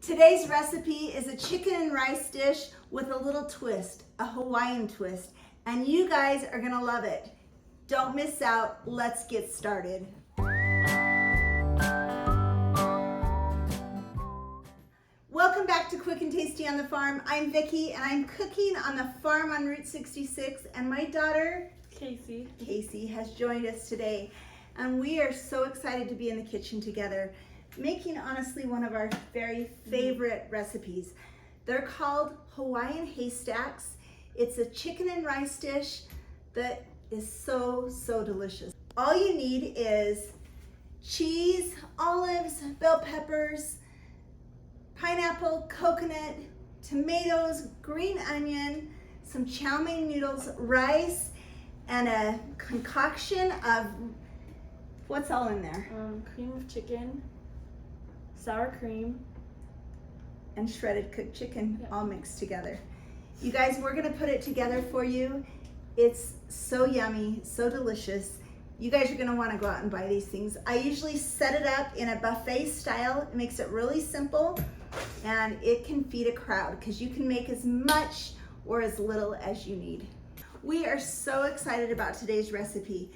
Today's recipe is a chicken and rice dish with a little twist, a Hawaiian twist, and you guys are gonna love it. Don't miss out. Let's get started. Welcome back to Quick and Tasty on the Farm. I'm Vicki and I'm cooking on the farm on Route 66, and my daughter Casey has joined us today, and we are so excited to be in the kitchen together making honestly one of our very favorite recipes. They're called Hawaiian Haystacks. It's a chicken and rice dish that is so delicious. All you need is cheese, olives, bell peppers, pineapple, coconut, tomatoes, green onion, some chow mein noodles, rice, and a concoction of, what's all in there? Cream of chicken, sour cream, and shredded cooked chicken, yep, all mixed together. You guys, we're gonna put it together for you. It's so yummy, so delicious. You guys are gonna wanna go out and buy these things. I usually set it up in a buffet style. It makes it really simple, and it can feed a crowd because you can make as much or as little as you need. We are so excited about today's recipe,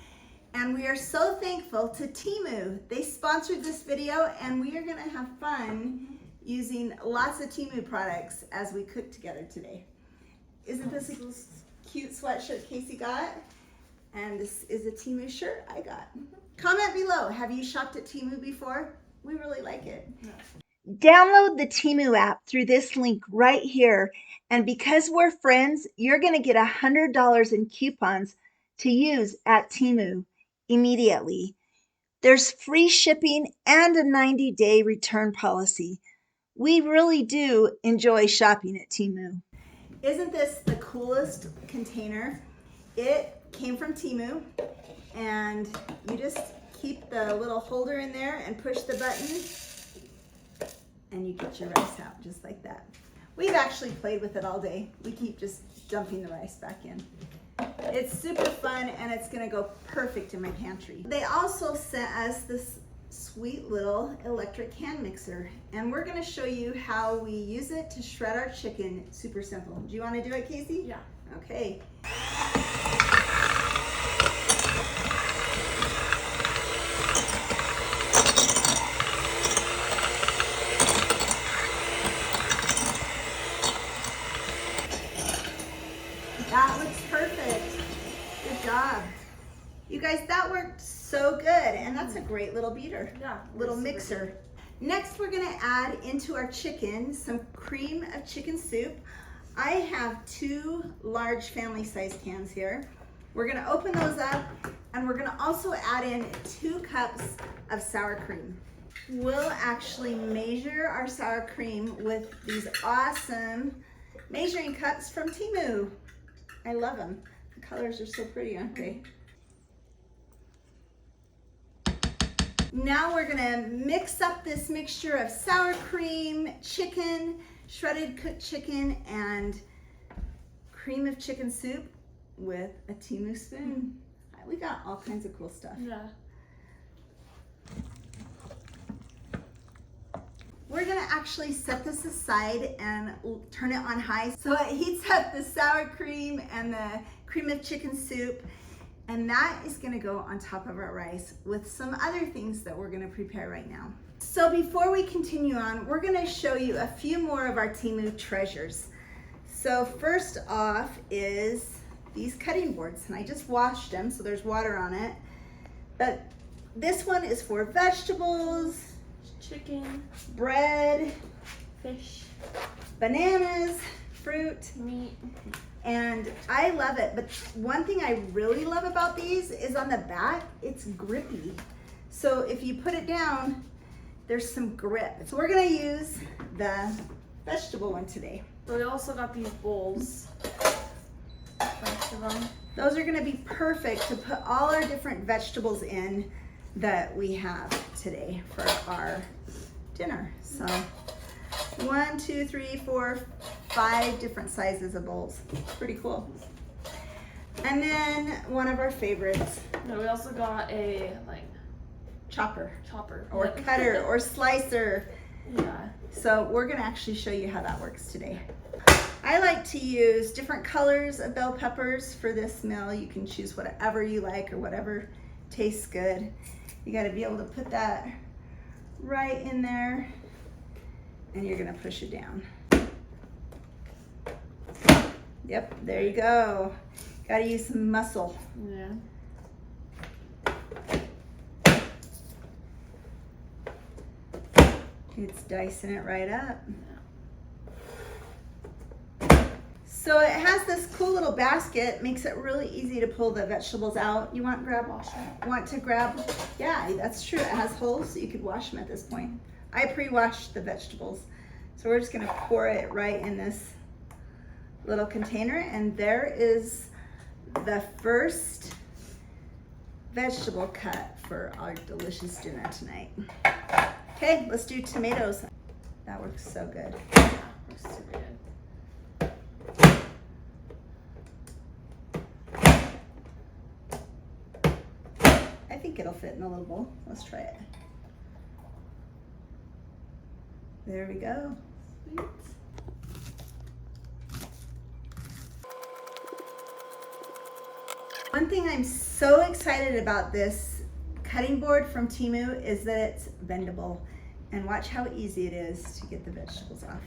and we are so thankful to TEMU. They sponsored this video, and we are gonna have fun using lots of TEMU products as we cook together today. Isn't this a cute sweatshirt Casey got? And this is a TEMU shirt I got. Comment below, have you shopped at TEMU before? We really like it. No. Download the TEMU app through this link right here. And because we're friends, you're gonna get $100 in coupons to use at TEMU immediately. There's free shipping and a 90-day return policy. We really do enjoy shopping at TEMU. Isn't this the coolest container? It came from TEMU, and you just keep the little holder in there and push the button, and you get your rice out just like that. We've actually played with it all day. We keep just dumping the rice back in. It's super fun, and it's gonna go perfect in my pantry. They also sent us this sweet little electric hand mixer, and we're gonna show you how we use it to shred our chicken. Super simple. Do you wanna do it, Casey? Yeah. Okay. That looks perfect. Good job. You guys, that worked so good, and that's a great little beater. Yeah. Little mixer. Next, we're gonna add into our chicken some cream of chicken soup. I have 2 large family size cans here. We're gonna open those up, and we're gonna also add in 2 cups of sour cream. We'll actually measure our sour cream with these awesome measuring cups from TEMU. I love them. The colors are so pretty, aren't they? Now we're gonna mix up this mixture of sour cream, chicken, shredded cooked chicken, and cream of chicken soup with a TEMU spoon. We got all kinds of cool stuff. Yeah. We're gonna actually set this aside and turn it on high so it heats up the sour cream and the cream of chicken soup, and that is gonna go on top of our rice with some other things that we're gonna prepare right now. So before we continue on, we're gonna show you a few more of our TEMU treasures. So first off is these cutting boards, and I just washed them, so there's water on it. But this one is for vegetables, Chicken, bread, fish, bananas, fruit, meat. and I love it. But one thing I really love about these is on the back, it's grippy. So if you put it down, there's some grip. So we're gonna use the vegetable one today. So we also got these bowls. Bunch of them. Those are gonna be perfect to put all our different vegetables in that we have today for our dinner. So 1, 2, 3, 4, 5 different sizes of bowls. Pretty cool. And then one of our favorites. No, we also got a chopper chopper or cutter or slicer. Yeah. So we're gonna actually show you how that works today. I like to use different colors of bell peppers for this meal. You can choose whatever you like or whatever tastes good. You gotta be able to put that right in there and you're gonna push it down. Yep, there you go. Gotta use some muscle. Yeah. It's dicing it right up. So it has this cool little basket, makes it really easy to pull the vegetables out. You want to grab, yeah, that's true. It has holes so you could wash them at this point. I pre-washed the vegetables. So we're just gonna pour it right in this little container, and there is the first vegetable cut for our delicious dinner tonight. Okay, let's do tomatoes. That works so good. Yeah, looks super good. I think it'll fit in a little bowl. Let's try it. There we go. Sweet. One thing I'm so excited about this cutting board from TEMU is that it's bendable. And watch how easy it is to get the vegetables off.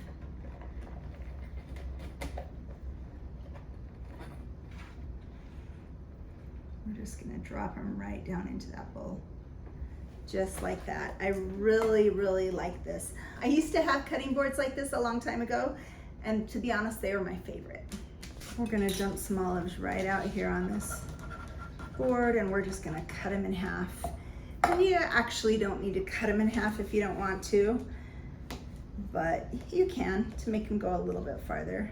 We're just gonna drop them right down into that bowl. Just like that. I really, really like this. I used to have cutting boards like this a long time ago, and to be honest, they were my favorite. We're gonna dump some olives right out here on this board, and we're just gonna cut them in half. And you actually don't need to cut them in half if you don't want to, but you can to make them go a little bit farther.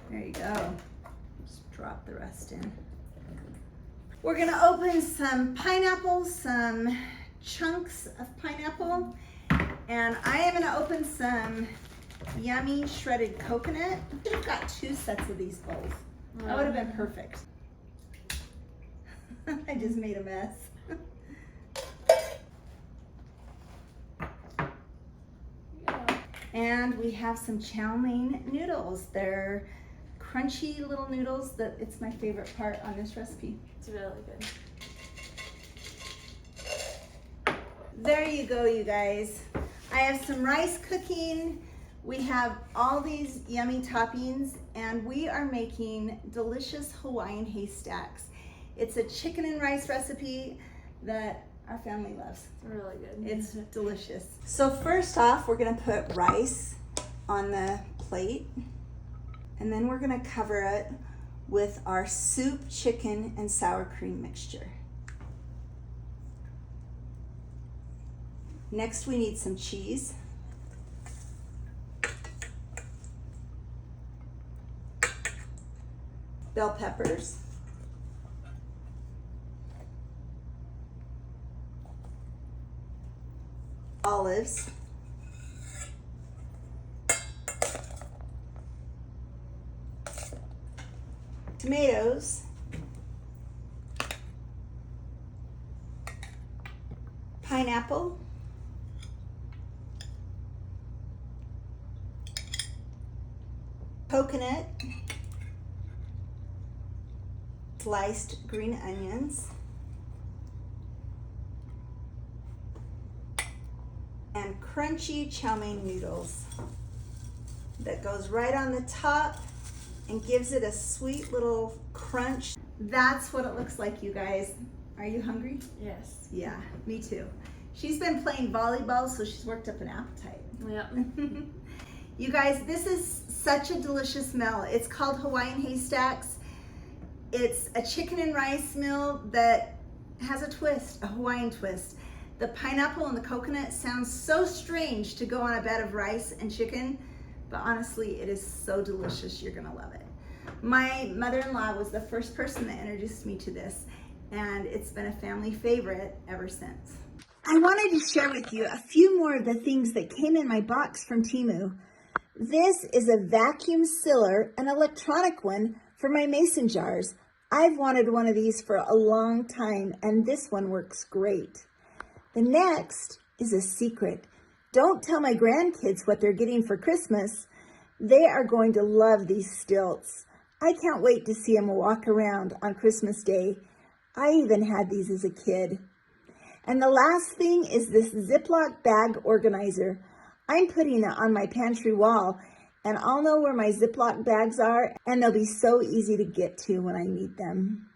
There you go. Just drop the rest in. We're gonna open some pineapple, some chunks of pineapple, and I am gonna open some yummy shredded coconut. I could have got 2 sets of these bowls. That would have been perfect. I just made a mess. And we have some chow mein noodles. They're crunchy little noodles. It's my favorite part on this recipe. It's really good. There you go, you guys. I have some rice cooking. We have all these yummy toppings, and we are making delicious Hawaiian Haystacks. It's a chicken and rice recipe that our family loves. It's really good. It's delicious. So first off, we're gonna put rice on the plate, and then we're gonna cover it with our soup, chicken, and sour cream mixture. Next, we need some cheese. Bell peppers. Olives. Tomatoes. Pineapple. Coconut. Sliced green onions. And crunchy chow mein noodles that goes right on the top and gives it a sweet little crunch. That's what it looks like, you guys. Are you hungry? Yes. Yeah, me too. She's been playing volleyball, so she's worked up an appetite. Yep. You guys, this is such a delicious meal. It's called Hawaiian Haystacks. It's a chicken and rice meal that has a twist, a Hawaiian twist. The pineapple and the coconut sounds so strange to go on a bed of rice and chicken, but honestly, it is so delicious. You're gonna love it. My mother-in-law was the first person that introduced me to this, and it's been a family favorite ever since. I wanted to share with you a few more of the things that came in my box from TEMU. This is a vacuum sealer, an electronic one for my mason jars. I've wanted one of these for a long time, and this one works great. The next is a secret. Don't tell my grandkids what they're getting for Christmas. They are going to love these stilts. I can't wait to see them walk around on Christmas Day. I even had these as a kid. And the last thing is this Ziploc bag organizer. I'm putting it on my pantry wall, and I'll know where my Ziploc bags are, and they'll be so easy to get to when I need them.